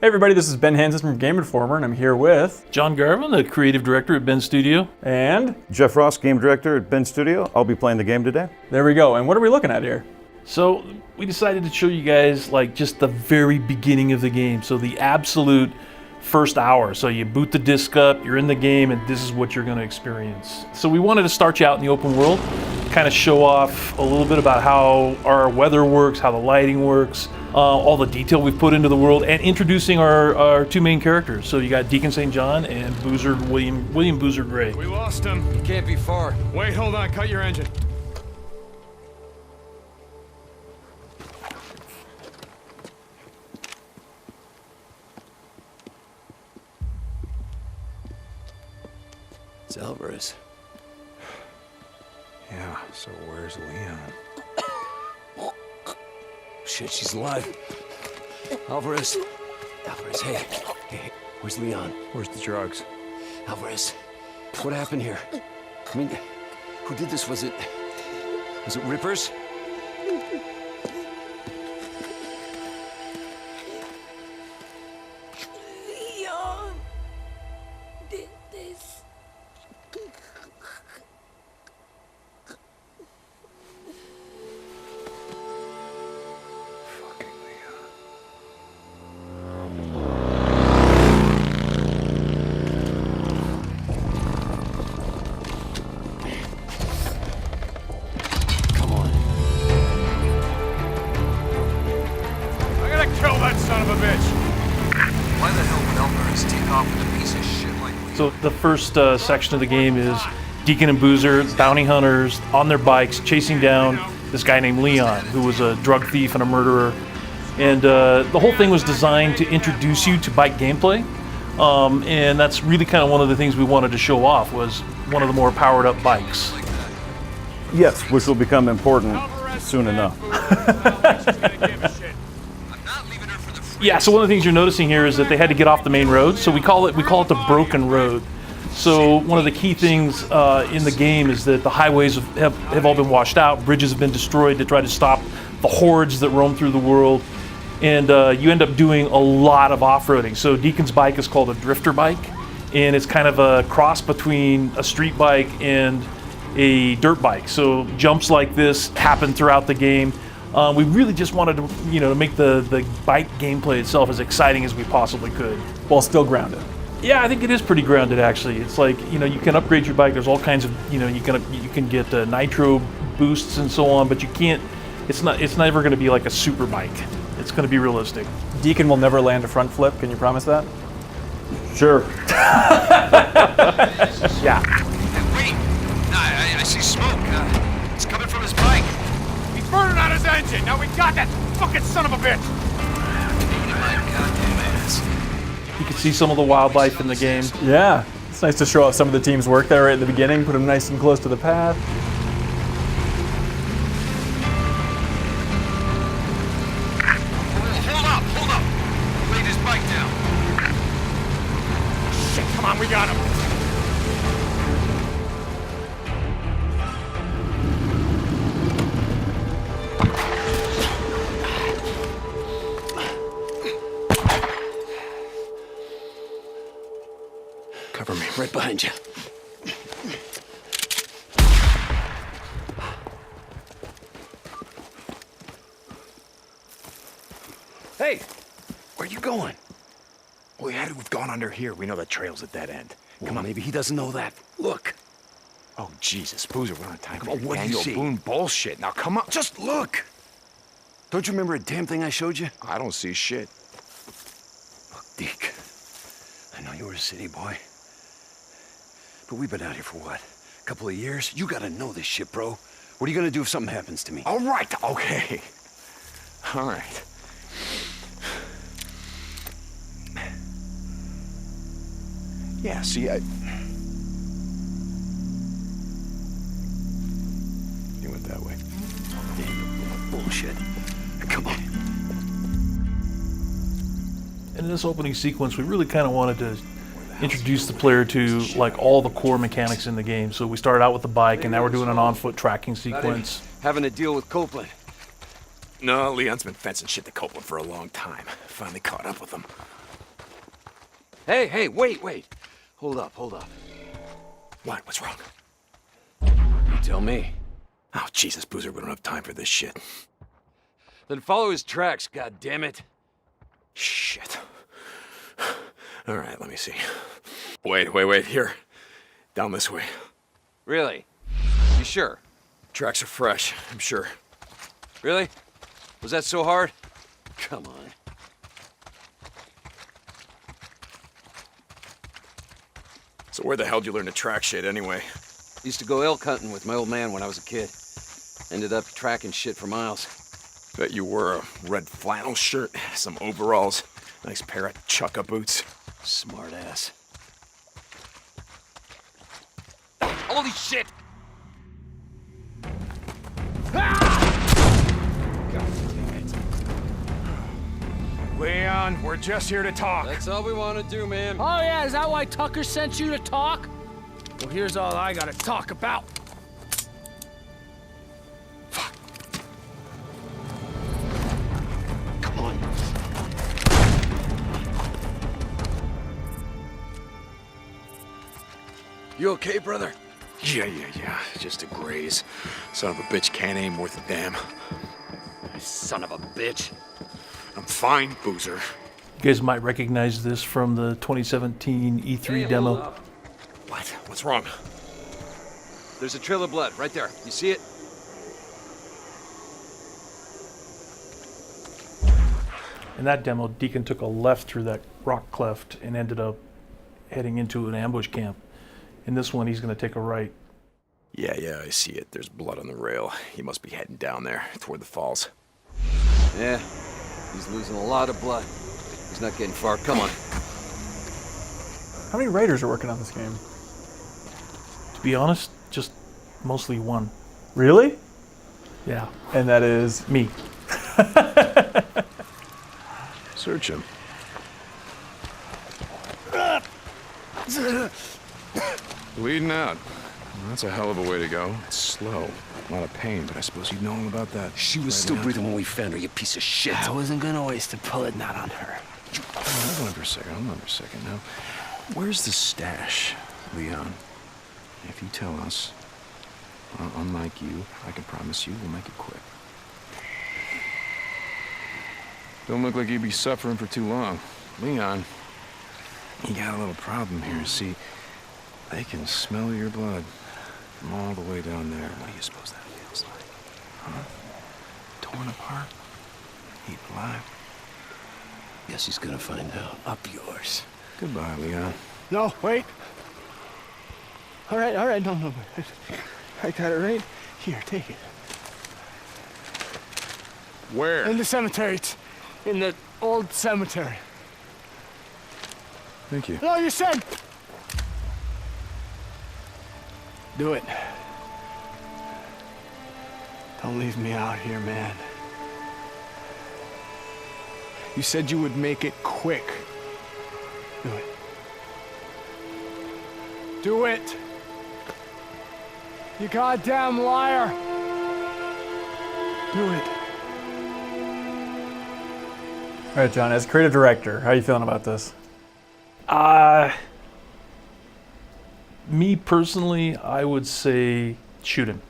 Hey everybody, this is Ben Hansen from Game Informer, and I'm here with John Garvin, the creative director at Ben Studio. and Jeff Ross, game director at Ben Studio. I'll be playing the game today. there we go. And what are we looking at here? So we decided to show you guys like just the very beginning of the game. So the absolute first hour. So you boot the disc up, you're in the game, and this is what you're going to experience. So we wanted to start you out in the open world, kind of show off a little bit about how our weather works, how the lighting works, all the detail we've put into the world, and introducing our two main characters. So you got Deacon St. John and Boozer William Boozer Gray. We lost him. He can't be far. Wait, hold on. Cut your engine. It's Alvarez. Yeah, so where's Leon? Shit, she's alive. Alvarez. Alvarez, hey. Hey, where's Leon? Where's the drugs? Alvarez, what happened here? I mean, who did this? Was it Rippers? Leon did this. Fucking Leon. Come on. I gotta kill that son of a bitch! Why the hell would Alvarez take off with a piece of shit like Leon? So the first section of the game is Deacon and Boozer, bounty hunters, on their bikes, chasing down this guy named Leon, who was a drug thief and a murderer. And the whole thing was designed to introduce you to bike gameplay. And that's really kind of one of the things we wanted to show off, was one of the more powered up bikes. Yes, which will become important soon enough. I'm not leaving her for the free. Yeah, so one of the things you're noticing here is that they had to get off the main road, so we call it the broken road. So one of the key things in the game is that the highways have all been washed out, bridges have been destroyed to try to stop the hordes that roam through the world, and you end up doing a lot of off-roading. So Deacon's bike is called a drifter bike, and it's kind of a cross between a street bike and a dirt bike. So jumps like this happen throughout the game. We really just wanted to, to make the bike gameplay itself as exciting as we possibly could. While still grounded. Yeah, I think it is pretty grounded actually. It's like, you can upgrade your bike. There's all kinds of, you can get nitro boosts and so on, but you can't. It's never going to be like a super bike. It's going to be realistic. Deacon will never land a front flip. Can you promise that? Sure. Yeah. Wait! I see smoke. It's coming from his bike. He's burning out his engine! Now we got that fucking son of a bitch! My goddamn ass. You can see some of the wildlife in the game. Yeah. It's nice to show off some of the team's work there right at the beginning, put them nice and close to the path. Hold up! Laid his bike down. Shit, come on, we got him! Cover me, right behind you. Hey, where you going? We had to have gone under here. We know the trail's at that end. Come on, maybe he doesn't know that. Look. Oh, Jesus, Boozer, we're on time Come for on, your what'd you annual see? Boone bullshit. Now, come on. Just look. Don't you remember a damn thing I showed you? I don't see shit. Look, Deke. I know you were a city boy. But we've been out here for what? A couple of years? You gotta know this shit, bro. What are you gonna do if something happens to me? All right, okay. All right. Yeah, see, you went that way. Damn, bullshit. Come on. And in this opening sequence, we really kind of wanted to introduce the player to like all the core mechanics in the game. So we started out with the bike, and now we're doing an on-foot tracking sequence. Having a deal with Copeland. No, Leon's been fencing shit to Copeland for a long time. Finally caught up with him. Hey, wait. Hold up. What? What's wrong? You tell me. Oh, Jesus, Boozer, we don't have time for this shit. Then follow his tracks, goddammit. Shit. All right, let me see. Wait. Here. Down this way. Really? You sure? Tracks are fresh, I'm sure. Really? Was that so hard? Come on. So where the hell did you learn to track shit anyway? Used to go elk hunting with my old man when I was a kid. Ended up tracking shit for miles. Bet you wore a red flannel shirt, some overalls, nice pair of chukka boots. Smart ass. Holy shit! Leon, we're just here to talk. That's all we want to do, man. Oh yeah, is that why Tucker sent you to talk? Well, here's all I gotta talk about. Come on. You okay, brother? Yeah. Just a graze. Son of a bitch can't aim worth a damn. Son of a bitch. I'm fine, Boozer. You guys might recognize this from the 2017 E3 demo. Hold up. What? What's wrong? There's a trail of blood right there. You see it? In that demo, Deacon took a left through that rock cleft and ended up heading into an ambush camp. In this one, he's going to take a right. Yeah, I see it. There's blood on the rail. He must be heading down there, toward the falls. Yeah. He's losing a lot of blood. He's not getting far. Come on. How many writers are working on this game? To be honest, just mostly one. Really? Yeah, And that is me. Search him. Bleeding out. That's a hell of a way to go. It's slow. A lot of pain, but I suppose you'd know all about that. She was still breathing when we found her, you piece of shit. I wasn't gonna waste a bullet, not on her. Hold on for a second now. Where's the stash, Leon? If you tell us, unlike you, I can promise you we'll make it quick. Don't look like you'd be suffering for too long. Leon, you got a little problem here. See, they can smell your blood from all the way down there. What do you suppose that feels like? Huh? Torn apart? Eat alive? Guess he's gonna find out. Up yours. Goodbye, Leon. No, wait. All right, no. I got it right here, take it. Where? In the cemetery. It's in the old cemetery. Thank you. No, you said. Do it. Don't leave me out here, man. You said you would make it quick. Do it. Do it. You goddamn liar. Do it. all right, John. As creative director, how are you feeling about this? Me personally, I would say shoot him.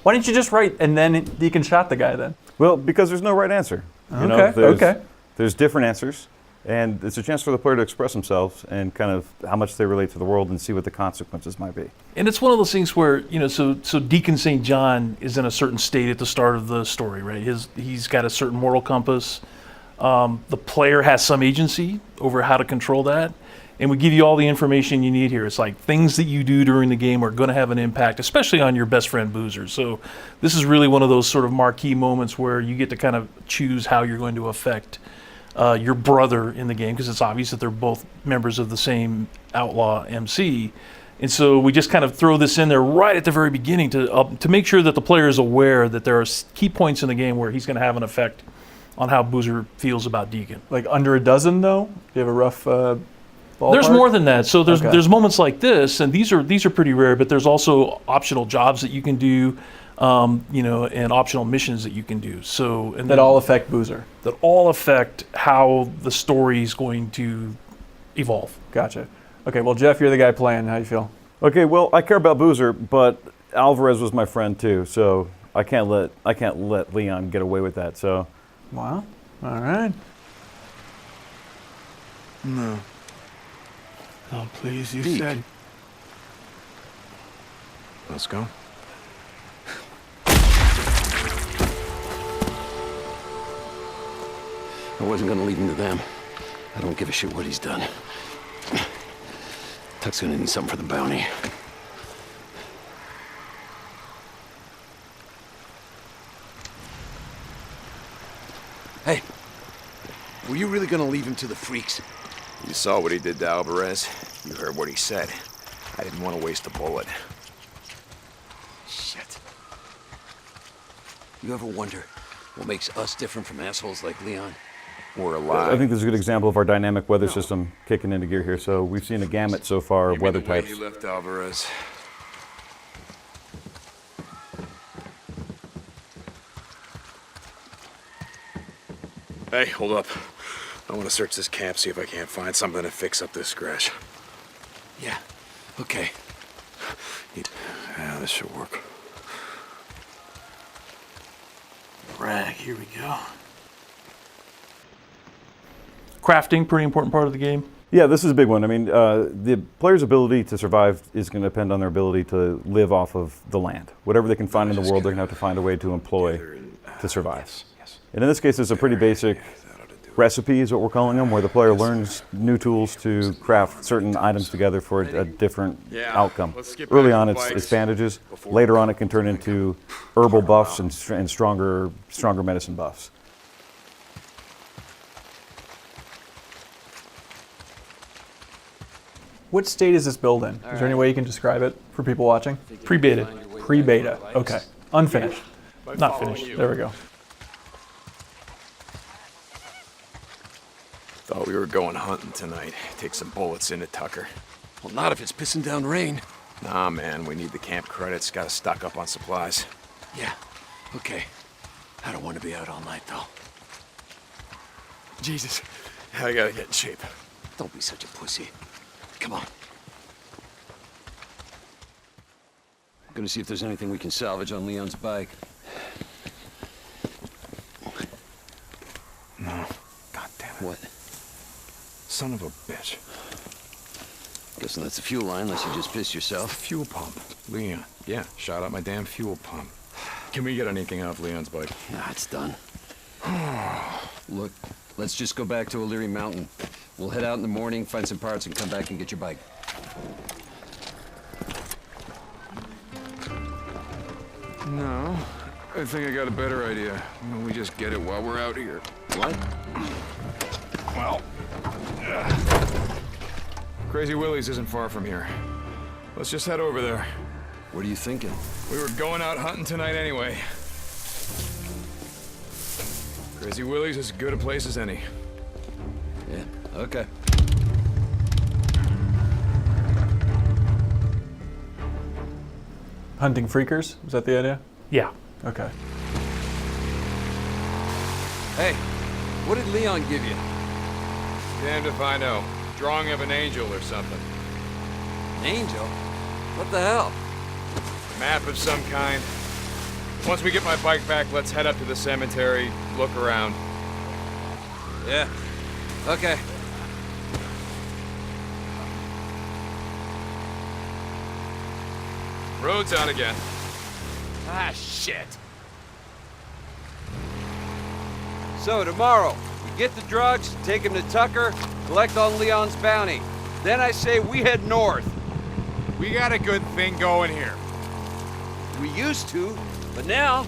Why didn't you just write and then Deacon shot the guy then? Well, because there's no right answer. Okay. There's different answers, and it's a chance for the player to express themselves and kind of how much they relate to the world and see what the consequences might be. And it's one of those things where, so Deacon St. John is in a certain state at the start of the story, right? He's got a certain moral compass. The player has some agency over how to control that. And we give you all the information you need here. It's like things that you do during the game are going to have an impact, especially on your best friend Boozer. So this is really one of those sort of marquee moments where you get to kind of choose how you're going to affect your brother in the game, because it's obvious that they're both members of the same outlaw MC. And so we just kind of throw this in there right at the very beginning to make sure that the player is aware that there are key points in the game where he's going to have an effect on how Boozer feels about Deacon. Like under a dozen, though? Do you have a rough ballpark? There's more than that. So Okay. there's moments like this, and these are pretty rare. But there's also optional jobs that you can do, and optional missions that you can do. So That all affect Boozer. that all affect how the story is going to evolve. Gotcha. Okay, well, Jeff, you're the guy playing. How you feel? Okay, well, I care about Boozer, but Alvarez was my friend too, so I can't let Leon get away with that. So, Wow. All right. No. No, please, you Deke. said. Let's go. I wasn't gonna leave him to them. I don't give a shit what he's done. Tuck's gonna need something for the bounty. Hey, were you really gonna leave him to the freaks? You saw what he did to Alvarez. You heard what he said. I didn't want to waste a bullet. Shit. You ever wonder what makes us different from assholes like Leon? We're alive. I think this is a good example of our dynamic weather system kicking into gear here. So we've seen a gamut so far of weather types. He left Alvarez. Hey, hold up. I want to search this camp, see if I can't find something to fix up this scratch. Yeah, okay. Yeah, this should work. Rag, here we go. Crafting, pretty important part of the game. Yeah, this is a big one. I mean, the player's ability to survive is going to depend on their ability to live off of the land. Whatever they can find in the world, they're going to have to find a way to employ to survive. And in this case, it's a pretty basic recipe, is what we're calling them, where the player learns new tools to craft certain items together for a different outcome. Early on, it's bandages. Later on, it can turn into herbal buffs and stronger medicine buffs. What state is this build in? Is there any way you can describe it for people watching? Pre-beta. Pre-beta. Okay. Unfinished. Not finished. There we go. Thought we were going hunting tonight. Take some bullets into Tucker. Well, not if it's pissing down rain. Nah, man, we need the camp credits. Gotta stock up on supplies. Yeah, okay. I don't want to be out all night, though. Jesus, I gotta get in shape. Don't be such a pussy. Come on. I'm gonna see if there's anything we can salvage on Leon's bike. No. God damn it. What? Son of a bitch. Guessing that's the fuel line, unless you just pissed yourself. Fuel pump. Leon. Yeah, shot out my damn fuel pump. Can we get anything off Leon's bike? Nah, it's done. Look, let's just go back to O'Leary Mountain. We'll head out in the morning, find some parts, and come back and get your bike. No. I think I got a better idea. Why don't we just get it while we're out here? What? Well... Crazy Willie's isn't far from here. Let's just head over there. What are you thinking? We were going out hunting tonight anyway. Crazy Willie's is as good a place as any. Yeah, okay. Hunting freakers? Is that the idea? Yeah. Okay. Hey, what did Leon give you? Damned if I know. Drawing of an angel or something. An angel? What the hell? Map of some kind. Once we get my bike back, let's head up to the cemetery, look around. Yeah. Okay. Road's out again. Ah, shit. So, tomorrow, we get the drugs, take them to Tucker, collect on Leon's bounty. Then I say we head north. We got a good thing going here. We used to, but now,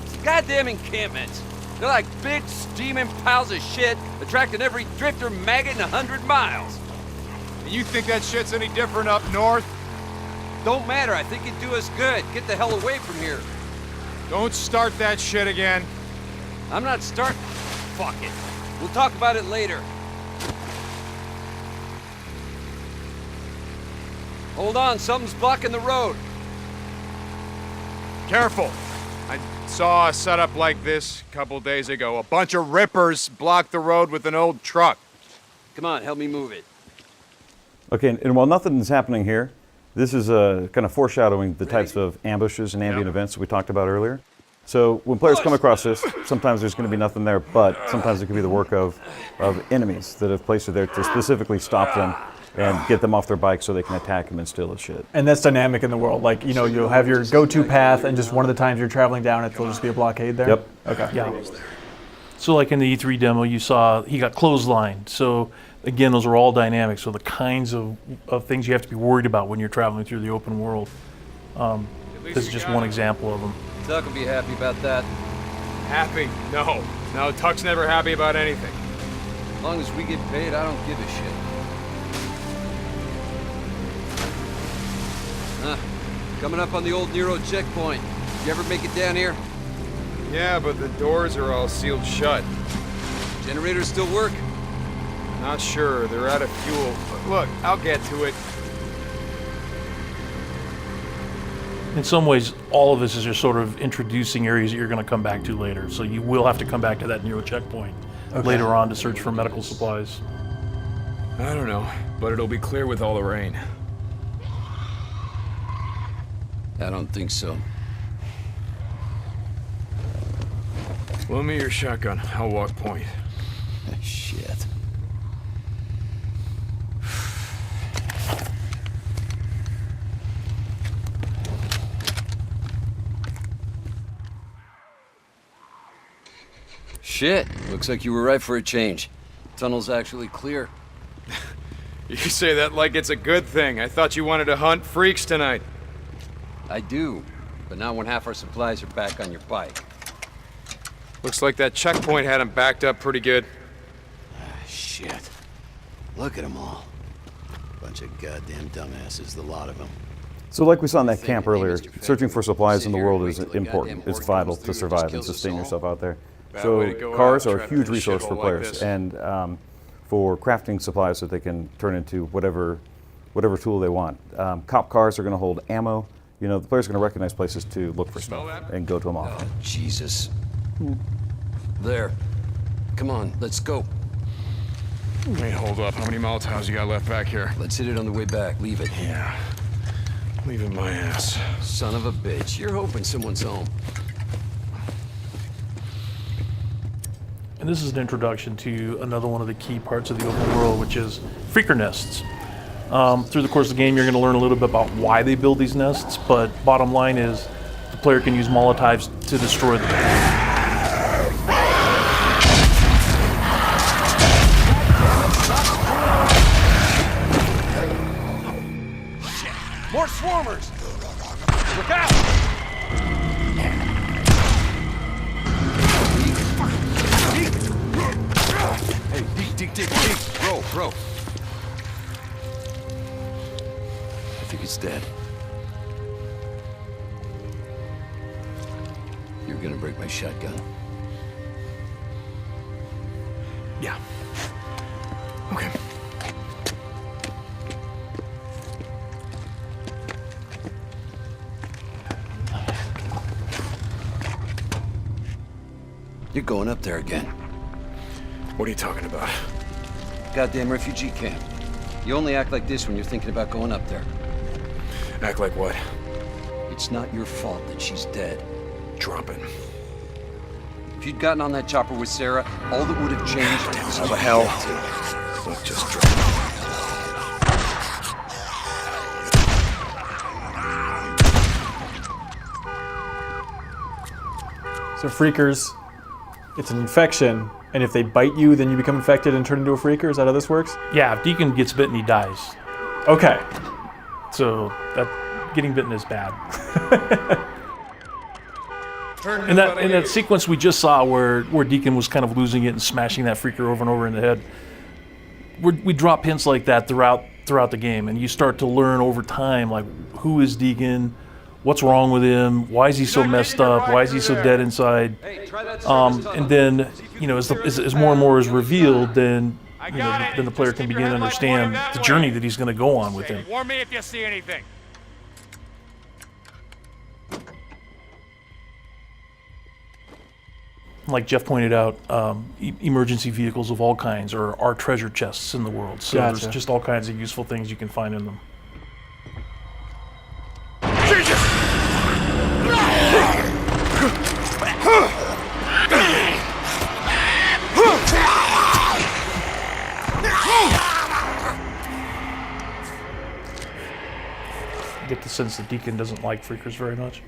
it's the goddamn encampments. They're like big, steaming piles of shit, attracting every drifter maggot in 100 miles. And you think that shit's any different up north? Don't matter, I think it'd do us good. Get the hell away from here. Don't start that shit again. I'm not starting. Fuck it. We'll talk about it later. Hold on, something's blocking the road. Careful. I saw a setup like this a couple days ago. A bunch of rippers blocked the road with an old truck. Come on, help me move it. Okay, and while nothing is happening here, this is kind of foreshadowing the types of ambushes and ambient events that we talked about earlier. So when players come across this, sometimes there's going to be nothing there, but sometimes it could be the work of enemies that have placed it there to specifically stop them and get them off their bike so they can attack them and steal his shit. And that's dynamic in the world. Like, you know, you'll have your go-to path, and just one of the times you're traveling down it, there'll just be a blockade there? Yep. Okay. Yeah. So like in the E3 demo, you saw he got clotheslined. So again, those are all dynamic. So the kinds of things you have to be worried about when you're traveling through the open world. This is just one example of them. Tuck will be happy about that. Happy? No. No, Tuck's never happy about anything. As long as we get paid, I don't give a shit. Coming up on the old Nero checkpoint. You ever make it down here? Yeah, but the doors are all sealed shut. Generators still work? Not sure. They're out of fuel. But look, I'll get to it. In some ways, all of this is just sort of introducing areas that you're going to come back to later. So you will have to come back to that Nero checkpoint later on to search for medical supplies. I don't know, but it'll be clear with all the rain. I don't think so. Loan me your shotgun. I'll walk point. Shit. Shit. Looks like you were right for a change. Tunnel's actually clear. You say that like it's a good thing. I thought you wanted to hunt freaks tonight. I do, but not when half our supplies are back on your bike. Looks like that checkpoint had him backed up pretty good. Shit. Look at them all. Bunch of goddamn dumbasses, the lot of them. So like we saw in that camp earlier, searching for supplies in the world is important. It's vital to survive and sustain yourself out there. So cars are a huge resource for players, and for crafting supplies so they can turn into whatever tool they want. Cop cars are going to hold ammo. You know, the player's going to recognize places to look for stuff and go to them often. Oh, Jesus. There. Come on, let's go. Wait, hold up. How many Molotovs you got left back here? Let's hit it on the way back. Leave it. Yeah. Leave it my ass. Son of a bitch. You're hoping someone's home. And this is an introduction to another one of the key parts of the open world, which is freaker nests. Through the course of the game, you're going to learn a little bit about why they build these nests, but bottom line is the player can use Molotovs to destroy them. More swarmers! Look out! Hey, Deke. Bro. I think it's dead. You're gonna break my shotgun. Yeah. Okay. You're going up there again. What are you talking about? Goddamn refugee camp. You only act like this when you're thinking about going up there. Act like what? It's not your fault that she's dead. Drop it. If you'd gotten on that chopper with Sarah, all that would have changed was How the hell? Look, just drop it. So freakers, it's an infection, and if they bite you, then you become infected and turn into a freaker? Is that how this works? Yeah, if Deacon gets bitten, he dies. Okay. So that getting bitten is bad. In that sequence we just saw where Deacon was kind of losing it and smashing that freaker over and over in the head, we drop hints like that throughout the game, and you start to learn over time, like, who is Deacon, what's wrong with him, why is he so messed up, why is he so dead inside, and then, you know, as more and more is revealed, then then the player can begin to understand the journey that he's going to go on with him. Warn me if you see anything. like Jeff pointed out, emergency vehicles of all kinds are treasure chests in the world. So Gotcha. there's just all kinds of useful things you can find in them. I get the sense that Deacon doesn't like freakers very much.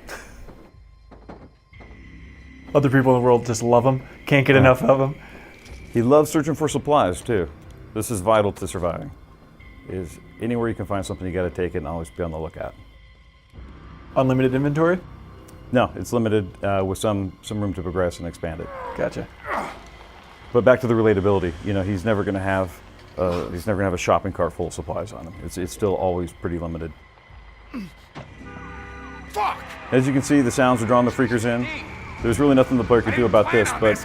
Other people in the world just love them. Can't get enough of them. He loves searching for supplies too. This is vital to surviving. Is anywhere you can find something, you got to take it and always be on the lookout. Unlimited inventory? No, it's limited with some room to progress and expand it. Gotcha. But back to the relatability. You know, he's never going to have a shopping cart full of supplies on him. It's still always pretty limited. Fuck! As you can see, the sounds are drawing the freakers in. There's really nothing the player could do about this, but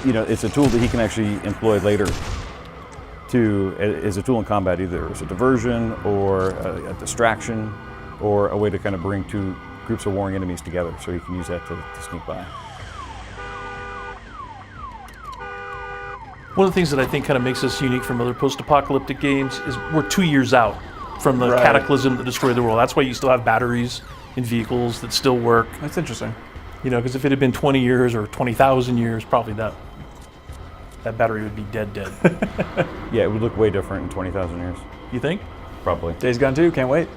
you know, it's a tool that he can actually employ later as a tool in combat, either as a diversion or a distraction or a way to kind of bring two groups of warring enemies together, so he can use that to sneak by. One of the things that I think kind of makes us unique from other post-apocalyptic games is we're 2 years out from the cataclysm that destroyed the world. That's why you still have batteries in vehicles that still work. That's interesting. You know, because if it had been 20 years or 20,000 years, probably that battery would be dead. Yeah, it would look way different in 20,000 years. You think? Probably. Days Gone 2, can't wait.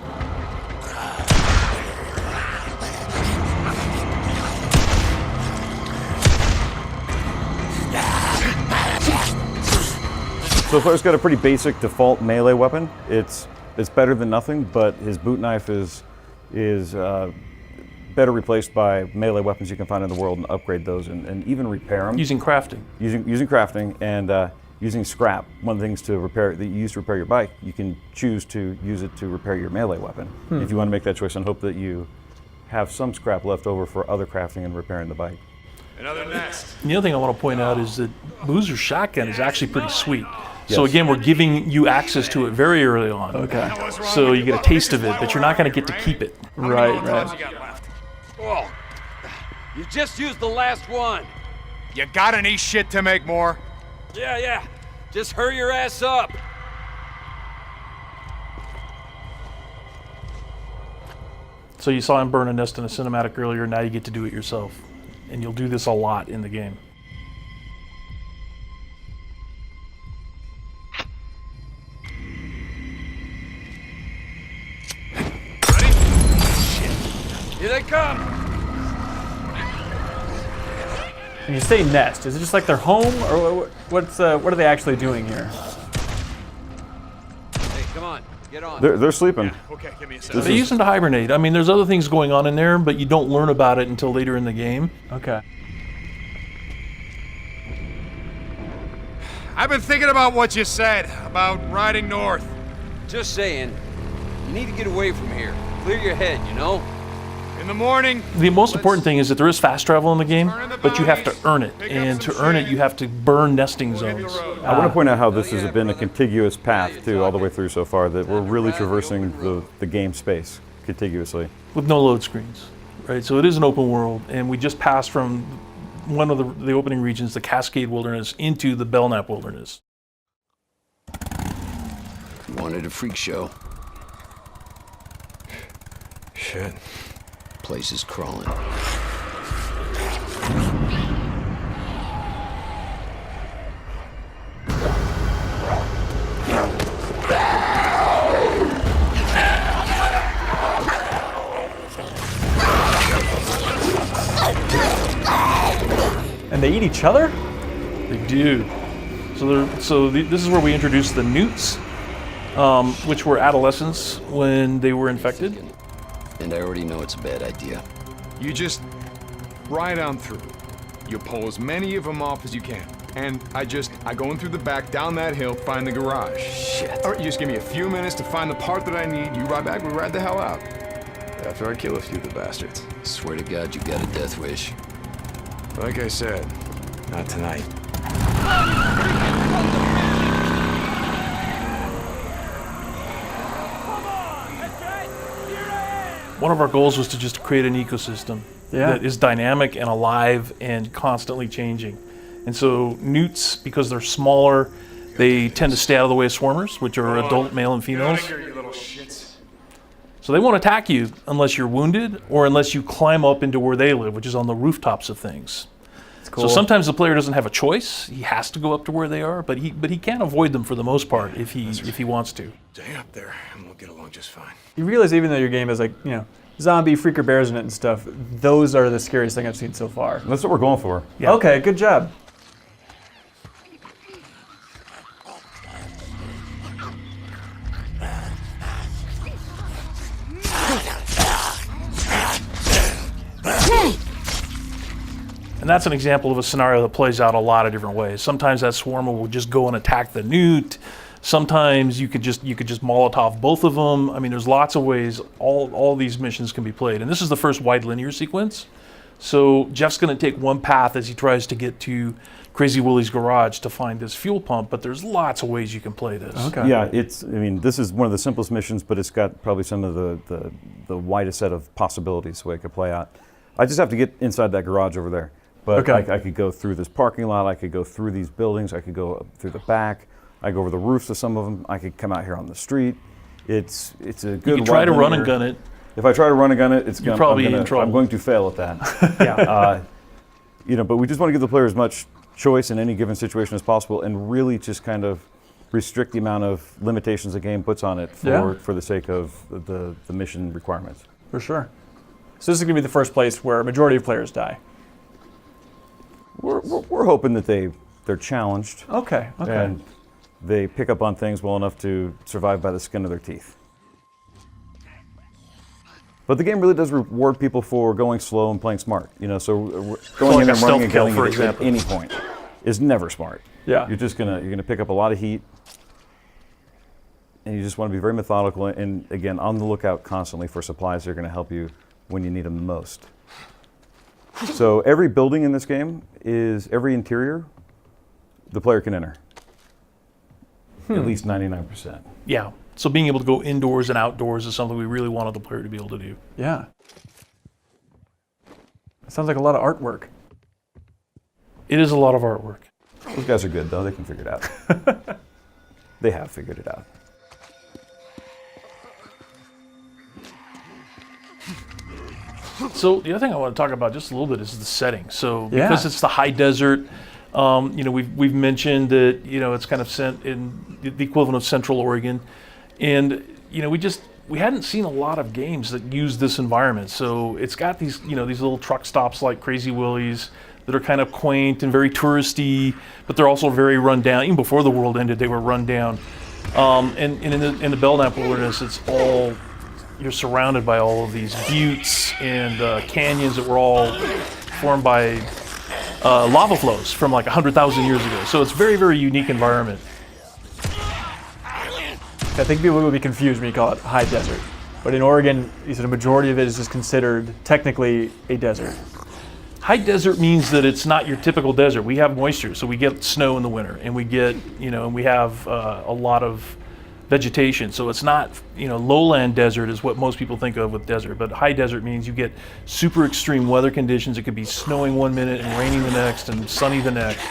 So the player's got a pretty basic default melee weapon. It's better than nothing, but his boot knife is better replaced by melee weapons you can find in the world and upgrade those and even repair them. Using crafting. Using crafting and using scrap. One of the things to repair that you use to repair your bike, you can choose to use it to repair your melee weapon. If you want to make that choice and hope that you have some scrap left over for other crafting and repairing the bike. Another nest. And the other thing I want to point out is that Boozer's shotgun is actually pretty sweet. Yes. So again, we're giving you access to it very early on. Okay. So you get a taste of it, but you're not going to get to keep it. Right. Oh, you just used the last one. You got any shit to make more? Yeah. Just hurry your ass up. So you saw him burn a nest in a cinematic earlier, now you get to do it yourself. And you'll do this a lot in the game. Here they come. And you say nest. Is it just like their home, or what are they actually doing here? Hey, come on, get on. They're sleeping. Okay, give me a second. They use them to hibernate. I mean, there's other things going on in there, but you don't learn about it until later in the game. Okay. I've been thinking about what you said about riding north. Just saying, you need to get away from here. Clear your head, you know? In the morning. The most important thing is that there is fast travel in the game, but you have to earn it. And to earn it, you have to burn nesting zones. I want to point out how this has been a contiguous path too, all the way through so far, that we're really traversing the game space contiguously. With no load screens, right? So it is an open world, and we just passed from one of the opening regions, the Cascade Wilderness, into the Belknap Wilderness. You wanted a freak show. Shit. Place is crawling. And they eat each other? They do. This is where we introduce the newts, which were adolescents when they were infected. And I already know it's a bad idea. You just ride on through. You pull as many of them off as you can. And I go in through the back, down that hill, find the garage. Shit. All right, you just give me a few minutes to find the part that I need. You ride back, we ride the hell out. After I kill a few of the bastards. Swear to God, you got a death wish. Like I said, not tonight. One of our goals was to just create an ecosystem. that is dynamic and alive and constantly changing. And so newts, because they're smaller, they tend to stay out of the way of swarmers, which are adult male and females. You little shits. So they won't attack you unless you're wounded or unless you climb up into where they live, which is on the rooftops of things. Cool. So sometimes the player doesn't have a choice. He has to go up to where they are, but he can avoid them for the most part if he wants to. Stay up there, and we'll get along just fine. You realize even though your game has like, you know, zombie freaker bears in it and stuff, those are the scariest thing I've seen so far. That's what we're going for. Yeah. Okay, good job. And that's an example of a scenario that plays out a lot of different ways. Sometimes that swarmer will just go and attack the newt. Sometimes you could just Molotov both of them. I mean, there's lots of ways all these missions can be played. And this is the first wide linear sequence. So Jeff's going to take one path as he tries to get to Crazy Willie's garage to find this fuel pump, but there's lots of ways you can play this. Okay. Yeah, I mean, this is one of the simplest missions, but it's got probably some of the widest set of possibilities the way it could play out. I just have to get inside that garage over there. But Okay. I could go through this parking lot, I could go through these buildings, I could go up through the back, I go over the roofs of some of them, I could come out here on the street. It's a good. You can try to run and gun it. If I try to run and gun it, You're probably in trouble. I'm going to fail at that. Yeah. You know, but we just want to give the player as much choice in any given situation as possible, and really just kind of restrict the amount of limitations the game puts on it for the sake of the mission requirements. For sure. So this is going to be the first place where a majority of players die. We're hoping that they're challenged. Okay. Okay. And they pick up on things well enough to survive by the skin of their teeth. But the game really does reward people for going slow and playing smart. You know, so going like in a and running stealth and kill, killing for it at example. any point is never smart. Yeah. You're gonna pick up a lot of heat, and you just want to be very methodical and again on the lookout constantly for supplies that are going to help you when you need them the most. So every building in this game every interior the player can enter. At least 99%. Yeah. So being able to go indoors and outdoors is something we really wanted the player to be able to do. Yeah. It sounds like a lot of artwork. It is a lot of artwork. Those guys are good though, they can figure it out. They have figured it out. So the other thing I want to talk about just a little bit is the setting. So because it's the high desert, you know, we've mentioned that, you know, it's kind of in the equivalent of Central Oregon, and you know we hadn't seen a lot of games that use this environment. So it's got these, you know, these little truck stops like Crazy Willie's that are kind of quaint and very touristy, but they're also very run down. Even before the world ended, they were run down. And in the Belknap Wilderness, it's all, you're surrounded by all of these buttes and canyons that were all formed by lava flows from like 100,000 years ago. So it's a very, very unique environment. I think people will be confused when you call it high desert. But in Oregon, you said a majority of it is just considered technically a desert. High desert means that it's not your typical desert. We have moisture, so we get snow in the winter, and we get, you know, and we have a lot of vegetation. So it's not, you know, lowland desert is what most people think of with desert, but high desert means you get super extreme weather conditions. It could be snowing one minute and raining the next and sunny the next.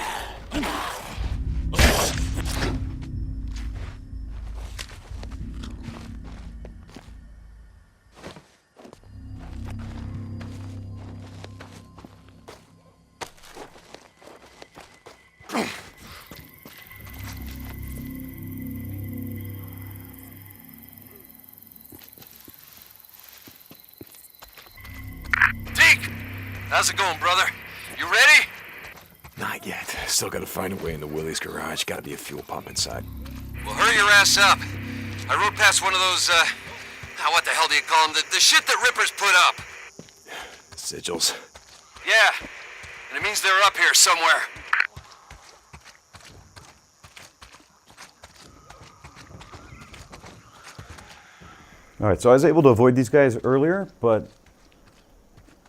How's it going, brother? You ready? Not yet. Still gotta find a way into Willie's garage. Gotta be a fuel pump inside. Well, hurry your ass up. I rode past one of those, what the hell do you call them? The shit that Rippers put up. Sigils. Yeah, and it means they're up here somewhere. All right, so I was able to avoid these guys earlier, but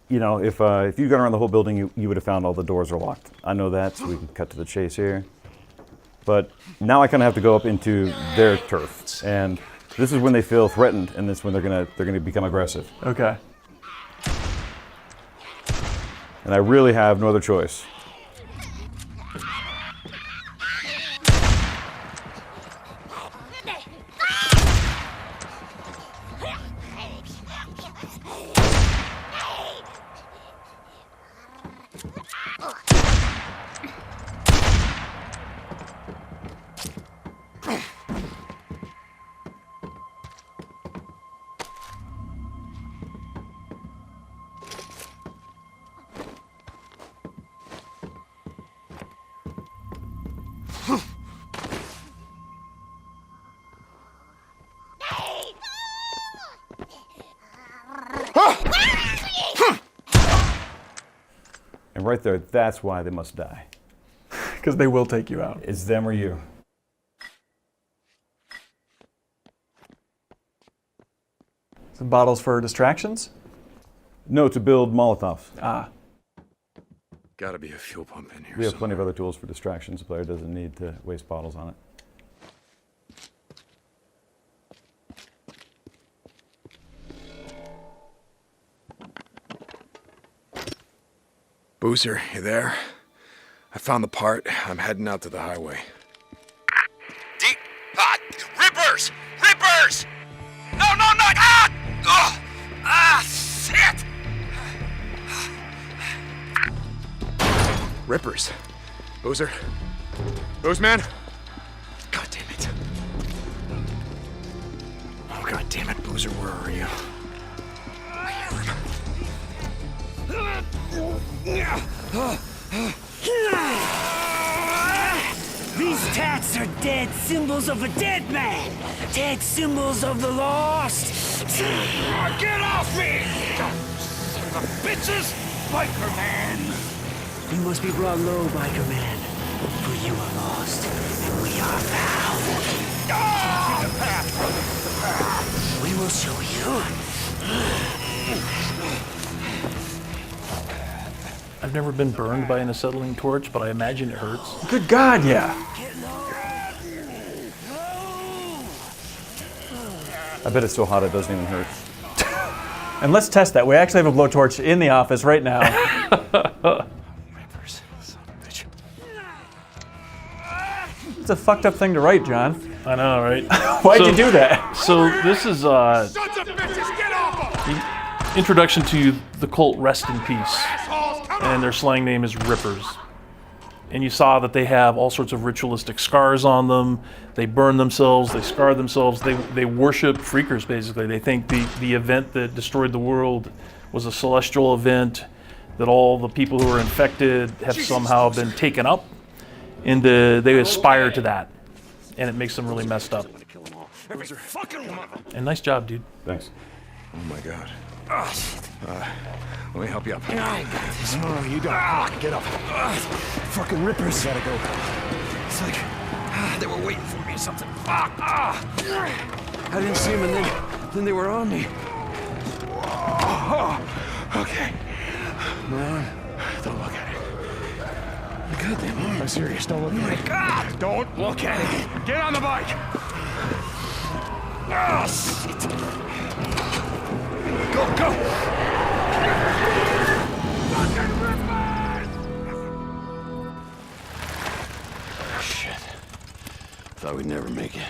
you know, if you'd gone around the whole building, you would have found all the doors are locked. I know that, so we can cut to the chase here. But now I kind of have to go up into their turf, and this is when they feel threatened, and this is when they're gonna become aggressive. Okay. And I really have no other choice. And right there, that's why they must die. Because they will take you out. It's them or you. Some bottles for distractions? No, to build Molotovs. Ah. Gotta be a fuel pump in here. We have plenty of other tools for distractions. The player doesn't need to waste bottles on it. Boozer, you there? I found the part. I'm heading out to the highway. Rippers! Rippers! No! Ah! Ugh! Ah, shit! Rippers. Boozer? Boozman? God damn it. Oh, god damn it, Boozer, where are you? These tats are dead symbols of a dead man! Dead symbols of the lost! Get off me! Son of a bitches! Biker man! You must be brought low, biker man. For you are lost, and we are found. The path! We will show you. I've never been burned by an acetylene torch, but I imagine it hurts. Good God, yeah. I bet it's so hot it doesn't even hurt. And let's test that. We actually have a blowtorch in the office right now. Rippers, son of a bitch. It's a fucked up thing to write, John. I know, right? Why'd you do that? So this is Sons of bitches, get off him! the introduction to the cult Rest in Peace. And their slang name is Rippers. And you saw that they have all sorts of ritualistic scars on them. They burn themselves, they scar themselves, they worship freakers, basically. They think the event that destroyed the world was a celestial event, that all the people who were infected have somehow been taken up, and they aspire to that. And it makes them really messed up. Every fucking one of them! And nice job, dude. Thanks. Oh my god. Oh, shit. Let me help you up. I got this. No, you don't. Get up. Fucking rippers. Gotta go. It's like they were waiting for me or something. Fuck. I didn't see them, and then they were on me. Okay. Man, don't look at it. God damn it. I'm serious. Don't look at it. God! Don't look at it. Get on the bike. Oh, shit. Go! Fucking rippers! Shit. Thought we'd never make it.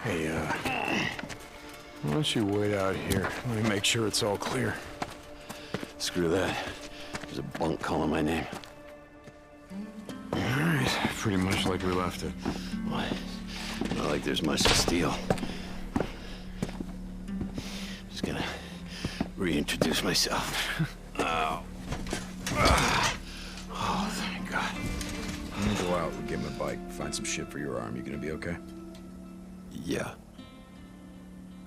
Hey, why don't you wait out here? Let me make sure it's all clear. Screw that. There's a bunk calling my name. All right. Pretty much like we left it. What? Not like there's much to steal. Just gonna reintroduce myself. Oh. Oh, thank God. I'm gonna go out and get my bike, find some shit for your arm. You gonna be okay? Yeah.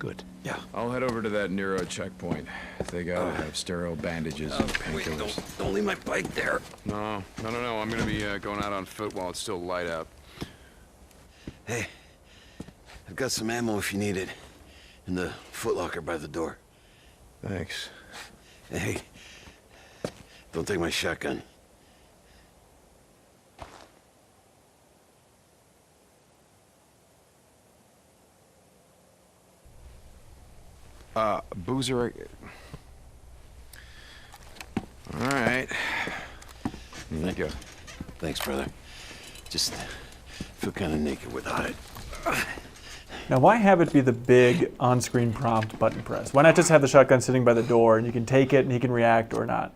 Good. Yeah. I'll head over to that Nero checkpoint. They gotta have sterile bandages and Wait, painkillers. don't leave my bike there. No. I'm gonna be going out on foot while it's still light out. Hey, I've got some ammo if you need it. In the footlocker by the door. Thanks. Hey, don't take my shotgun. Boozer, All right. Here you go. Thanks, brother. Just feel kind of naked without it. Now, why have it be the big on-screen prompt button press? Why not just have the shotgun sitting by the door and you can take it and he can react or not?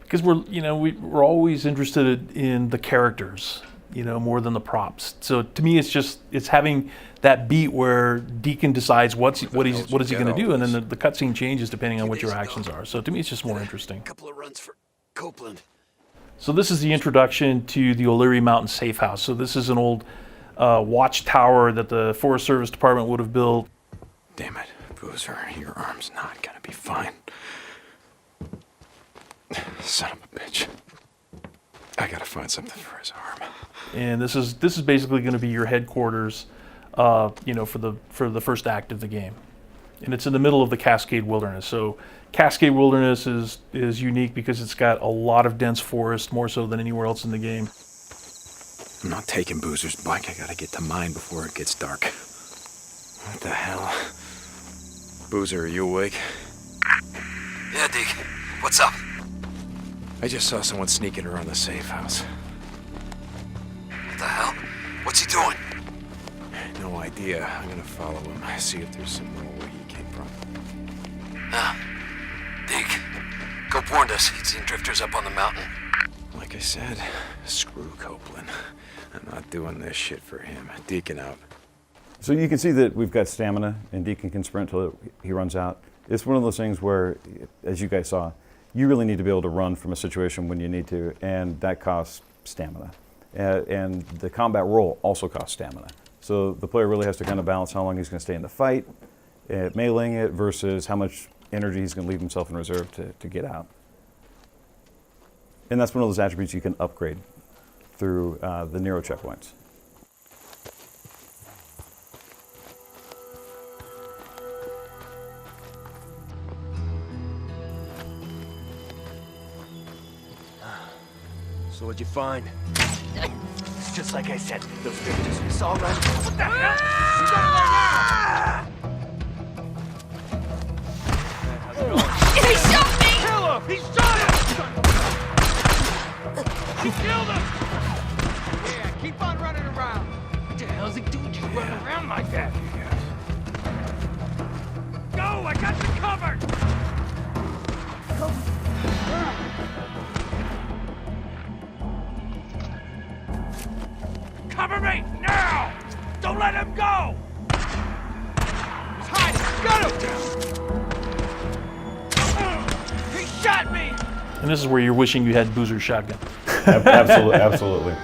Because we're always interested in the characters, more than the props. So to me, it's having that beat where Deacon decides what is he going to do, and then the cutscene changes depending on what your actions are. So to me, it's just more interesting. Couple of runs for Copeland. So this is the introduction to the O'Leary Mountain Safe House. So this is an old watchtower that the Forest Service Department would have built. Damn it, Boozer, your arm's not gonna be fine. Son of a bitch. I gotta find something for his arm. And this is basically going to be your headquarters, for the first act of the game. And it's in the middle of the Cascade Wilderness. So Cascade Wilderness is unique because it's got a lot of dense forest, more so than anywhere else in the game. I'm not taking Boozer's bike. I gotta get to mine before it gets dark. What the hell? Boozer, are you awake? Yeah, Deke. What's up? I just saw someone sneaking around the safe house. What the hell? What's he doing? No idea. I'm gonna follow him. See if there's some more where he came from. Deke. Cope warned us. He'd seen drifters up on the mountain. Like I said, screw Copeland. I'm not doing this shit for him. Deacon out. So you can see that we've got stamina, and Deacon can sprint till he runs out. It's one of those things where, as you guys saw, you really need to be able to run from a situation when you need to, and that costs stamina. And the combat roll also costs stamina. So the player really has to kind of balance how long he's going to stay in the fight, meleeing it, versus how much energy he's going to leave himself in reserve to get out. And that's one of those attributes you can upgrade through the Nero checkpoints. So what'd you find? It's just like I said. Those drifters we saw running. What the hell? He's over there now! He shot me! Kill him! He shot him! He killed him! Yeah, keep on running around. What the hell's he doing just running around like that? Go! I got you covered! Cover me! Now! Don't let him go! He's hiding! Got him! He shot me! And this is where you're wishing you had Boozer's shotgun. Absolutely, absolutely.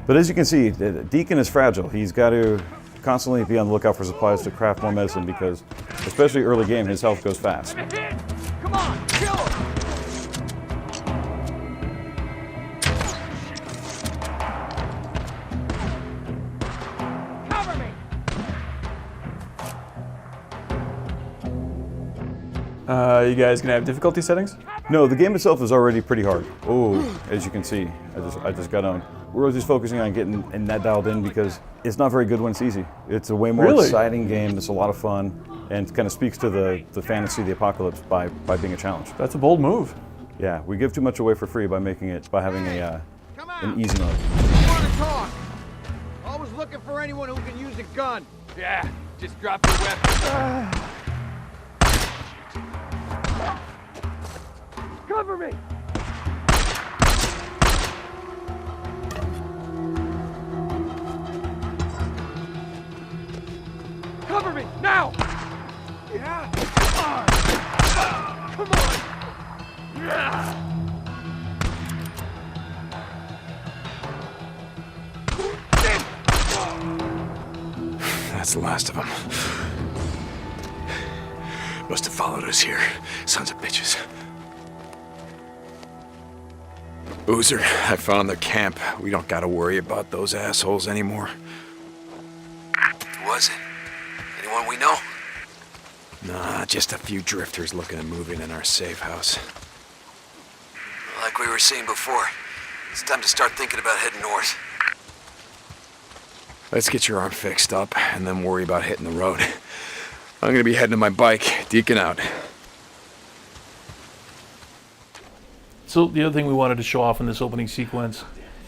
But as you can see, Deacon is fragile. He's got to constantly be on the lookout for supplies to craft more medicine because, especially early game, his health goes fast. I'm hit! Come on, kill him! Cover me! You guys gonna have difficulty settings? No, the game itself is already pretty hard. Oh, as you can see, I just got on. We're just focusing on getting that dialed in because it's not very good when it's easy. It's a way more exciting game. It's a lot of fun, and kind of speaks to the fantasy of the apocalypse by being a challenge. That's a bold move. Yeah, we give too much away for free by making it having an easy mode. I want to talk. Always looking for anyone who can use a gun. Yeah, just drop your weapon. Cover me! Cover me, now! Yeah! Come on! Yeah! That's the last of them. Must have followed us here. Sons of bitches. Boozer, I found their camp. We don't gotta worry about those assholes anymore. Who was it? Anyone we know? Nah, just a few drifters looking at moving in our safe house. Like we were saying before, it's time to start thinking about heading north. Let's get your arm fixed up and then worry about hitting the road. I'm gonna be heading to my bike. Deacon out. So the other thing we wanted to show off in this opening sequence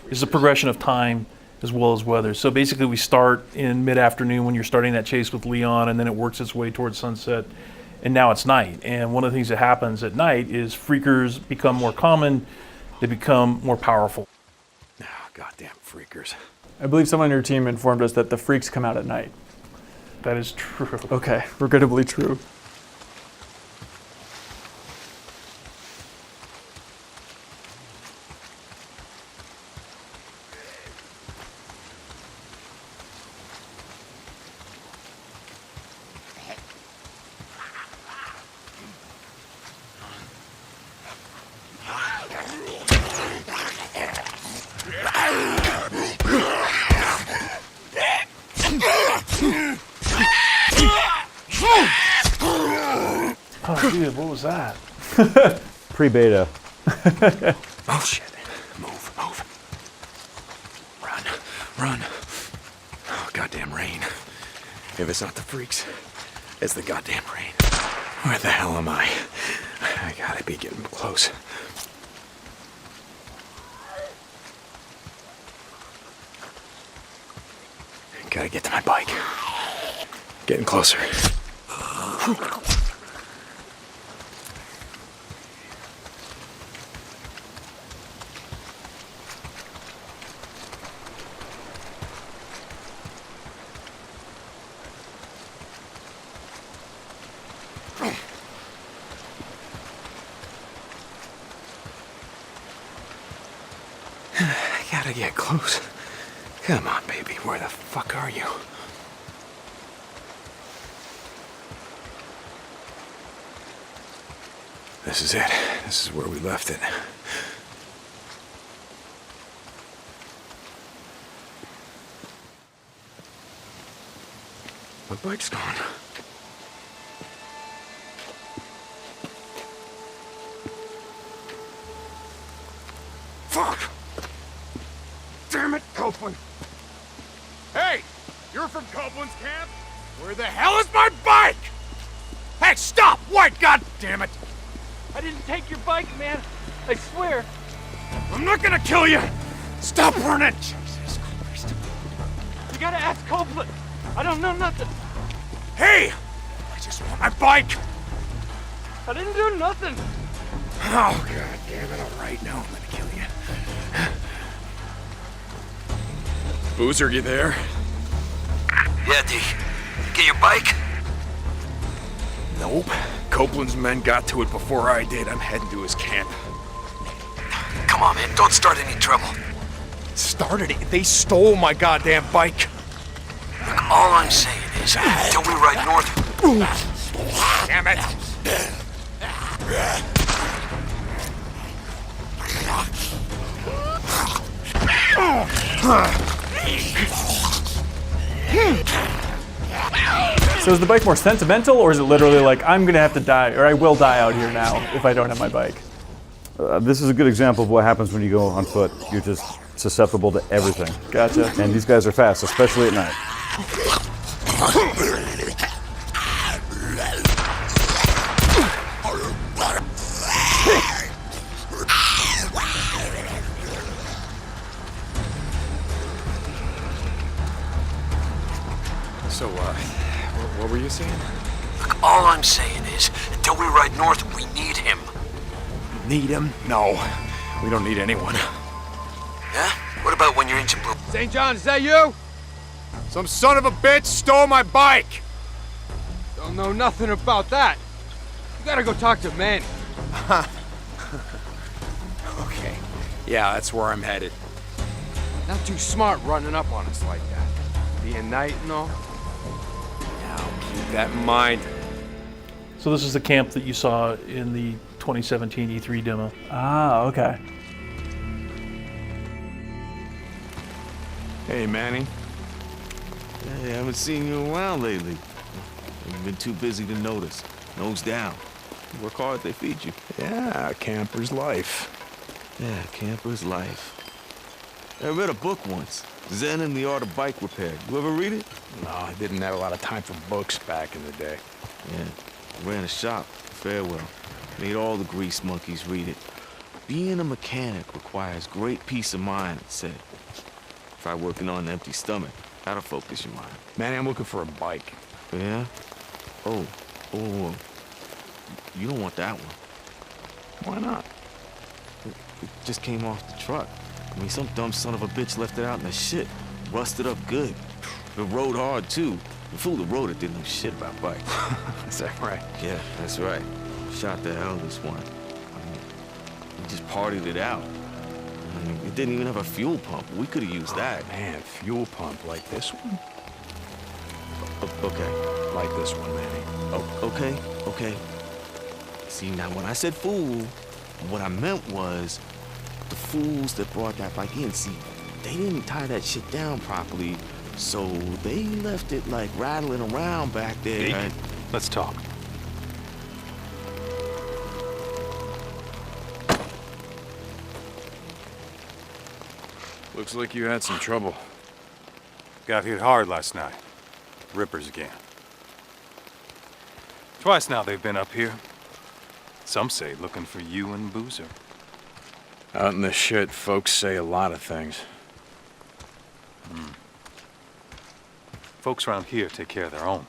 is the progression of time as well as weather. So basically we start in mid-afternoon when you're starting that chase with Leon, and then it works its way towards sunset, and now it's night. And one of the things that happens at night is freakers become more common, they become more powerful. Goddamn freakers. I believe someone on your team informed us that the freaks come out at night. That is true. Okay, regrettably true. Oh, dude, what was that? Pre-beta. Oh, shit. Move. Run. Oh, goddamn rain. If it's not the freaks, it's the goddamn rain. Where the hell am I? I gotta be getting close. Gotta get to my bike. Getting closer. I gotta get close. Come on, baby. Where the fuck are you? This is it. This is where we left it. My bike's gone. Fuck! Damn it, Copeland! Hey! You're from Copeland's camp? Where the hell is my bike? Hey, stop! Wait, god damn it! I didn't take your bike, man. I swear. I'm not gonna kill you! Stop running! Jesus Christ. You gotta ask Copeland. I don't know nothing. Hey! I just want my bike! I didn't do nothing. Oh, god damn it. Alright, now I'm gonna kill you. Boozer, you there? Yeah, D. Get your bike? Nope. Copeland's men got to it before I did. I'm heading to his camp. Come on, man. Don't start any trouble. Started it. They stole my goddamn bike. Look, all I'm saying is, until we ride north... Damn it. So is the bike more sentimental, or is it literally like, I'm gonna have to die, or I will die out here now if I don't have my bike? This is a good example of what happens when you go on foot. You're just susceptible to everything. Gotcha. And these guys are fast, especially at night. So, what were you saying? Look, all I'm saying is, until we ride north, we need him. Need him? No. We don't need anyone. Yeah? What about when your engine blew? St. John, is that you? Some son of a bitch stole my bike! Don't know nothing about that. You gotta go talk to Manny. Okay. Yeah, that's where I'm headed. Not too smart running up on us like that. Being night and all. Now, keep that in mind. So this is the camp that you saw in the 2017 E3 demo. Ah, okay. Hey, Manny. Hey, I haven't seen you in a while lately. You've been too busy to notice. Nose down. You work hard, they feed you. Yeah, camper's life. Yeah, camper's life. I read a book once, Zen and the Art of Bike Repair. You ever read it? No, I didn't have a lot of time for books back in the day. Yeah, I ran a shop, Farewell. Made all the grease monkeys read it. Being a mechanic requires great peace of mind, it said. Try working on an empty stomach. That'll focus your mind. Manny, I'm looking for a bike. Yeah? Oh. You don't want that one. Why not? It just came off the truck. I mean, some dumb son of a bitch left it out in the shit. Rusted up good. It rode hard, too. The fool that rode it didn't know shit about bikes. Is that right? Yeah, that's right. Shot the hell this one. I mean, we just partied it out. I mean, it didn't even have a fuel pump. We could have used that. Man, fuel pump like this one? Okay. Like this one, Manny. Oh, okay. See, now when I said fool, what I meant was the fools that brought that bike in. See, they didn't tie that shit down properly, so they left it like rattling around back there. Hey, let's talk. Looks like you had some trouble. Got hit hard last night. Rippers again. Twice now they've been up here. Some say looking for you and Boozer. Out in the shit, folks say a lot of things. Folks around here take care of their own.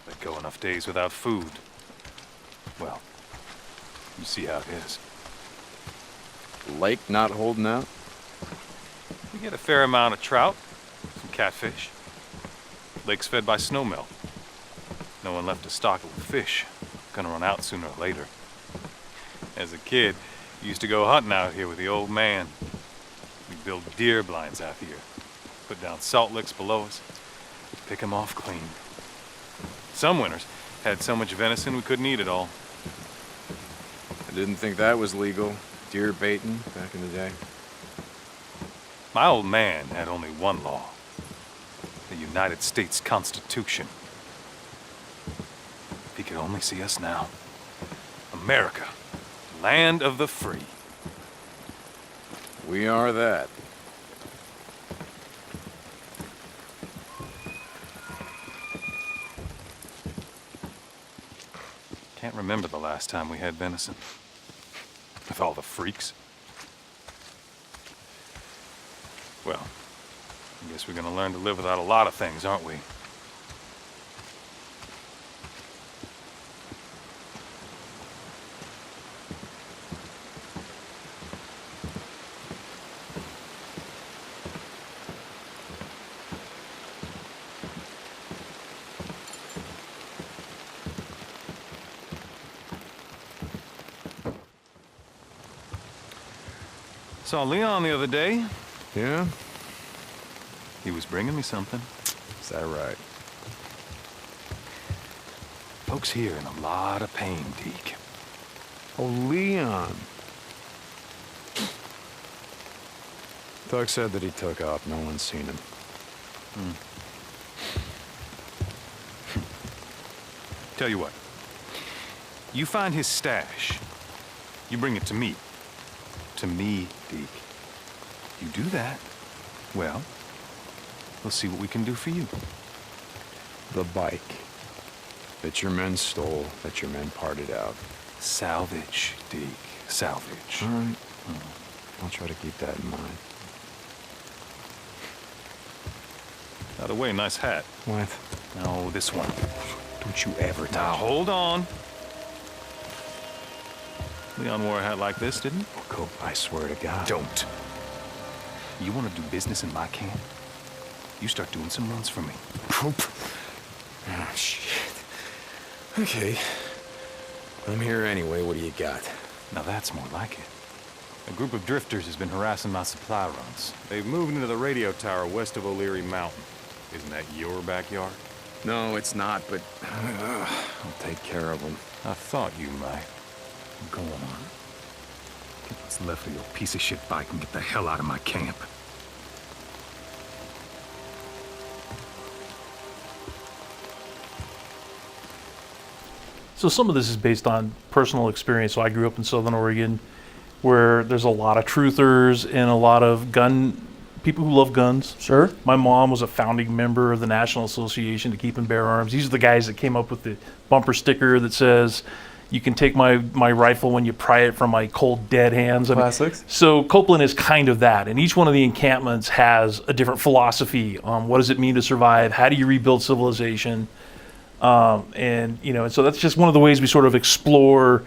They go enough days without food. Well, you see how it is. Lake not holding out? We get a fair amount of trout, some catfish. Lake's fed by snowmelt. No one left to stock it with fish. Gonna run out sooner or later. As a kid, used to go hunting out here with the old man. We'd build deer blinds out here. Put down salt licks below us. Pick 'em off clean. Some winters had so much venison we couldn't eat it all. I didn't think that was legal. Deer baiting back in the day. My old man had only one law. The United States Constitution. If he could only see us now. America, land of the free. We are that. Can't remember the last time we had venison. With all the freaks. Well, I guess we're gonna learn to live without a lot of things, aren't we? Saw Leon the other day. Yeah? He was bringing me something. Is that right? Folks here in a lot of pain, Deke. Oh, Leon. Thug said that he took off. No one's seen him. Tell you what. You find his stash. You bring it to me. To me, Deke. You do that, well, we'll see what we can do for you. The bike that your men stole, that your men parted out. Salvage, Deke. Salvage. All right. I'll try to keep that in mind. By the way, nice hat. What? No, this one. Don't you ever touch Now, it. hold on. Leon wore a hat like this, didn't he? Cope, I swear to God. Don't. You want to do business in my camp? You start doing some runs for me. Cope. Oh, shit. Okay. I'm here anyway. What do you got? Now that's more like it. A group of drifters has been harassing my supply runs. They've moved into the radio tower west of O'Leary Mountain. Isn't that your backyard? No, it's not, but I'll take care of them. I thought you might. Go on. Get what's left of your piece of shit bike and get the hell out of my camp. So some of this is based on personal experience. So I grew up in Southern Oregon, where there's a lot of truthers and a lot of people who love guns. Sure. My mom was a founding member of the National Association to Keep and Bear Arms. These are the guys that came up with the bumper sticker that says, You can take my rifle when you pry it from my cold, dead hands. I mean, Classics. so Copeland is kind of that. And each one of the encampments has a different philosophy on what does it mean to survive, how do you rebuild civilization. And so that's just one of the ways we sort of explore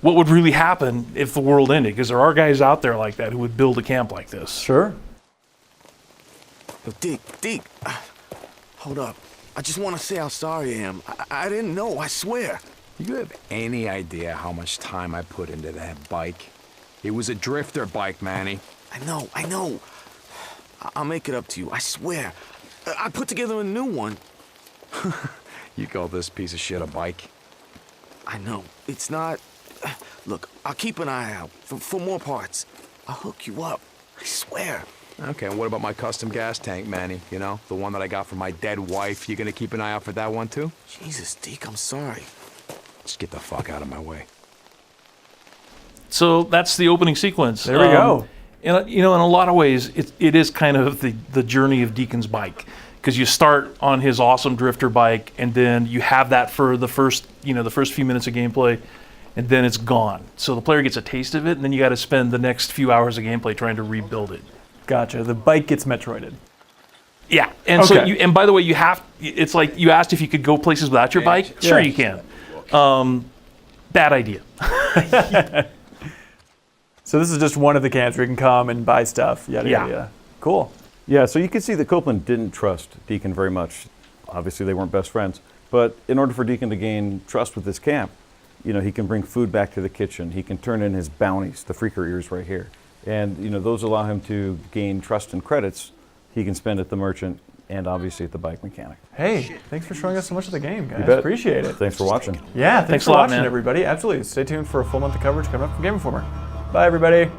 what would really happen if the world ended. Because there are guys out there like that who would build a camp like this. Sure. Yo, Deke, hold up. I just want to say how sorry I am. I didn't know, I swear. You have any idea how much time I put into that bike? It was a drifter bike, Manny. I know. I'll make it up to you, I swear. I put together a new one. You call this piece of shit a bike? I know. It's not... Look, I'll keep an eye out for more parts. I'll hook you up. I swear. Okay, and what about my custom gas tank, Manny? You know, the one that I got from my dead wife. You gonna keep an eye out for that one, too? Jesus, Deke, I'm sorry. Just get the fuck out of my way. So that's the opening sequence. There we go. And, in a lot of ways, it is kind of the journey of Deacon's bike. Because you start on his awesome drifter bike, and then you have that for the first few minutes of gameplay, and then it's gone. So the player gets a taste of it, and then you got to spend the next few hours of gameplay trying to rebuild it. Gotcha. The bike gets Metroided. Yeah, and so and by the way, it's like you asked if you could go places without your bike. Sure, you can. Bad idea. So this is just one of the camps where you can come and buy stuff. Yada, yada, yada. Cool. Yeah, so you can see that Copeland didn't trust Deacon very much. Obviously, they weren't best friends. But in order for Deacon to gain trust with this camp, he can bring food back to the kitchen. He can turn in his bounties, the freaker ears right here. And, those allow him to gain trust and credits he can spend at the merchant and obviously at the bike mechanic. Hey, thanks for showing us so much of the game, guys. You bet. Appreciate it. Thanks for watching. Yeah, thanks for a lot, watching, man. everybody. Absolutely. Stay tuned for a full month of coverage coming up from Game Informer. Bye, everybody.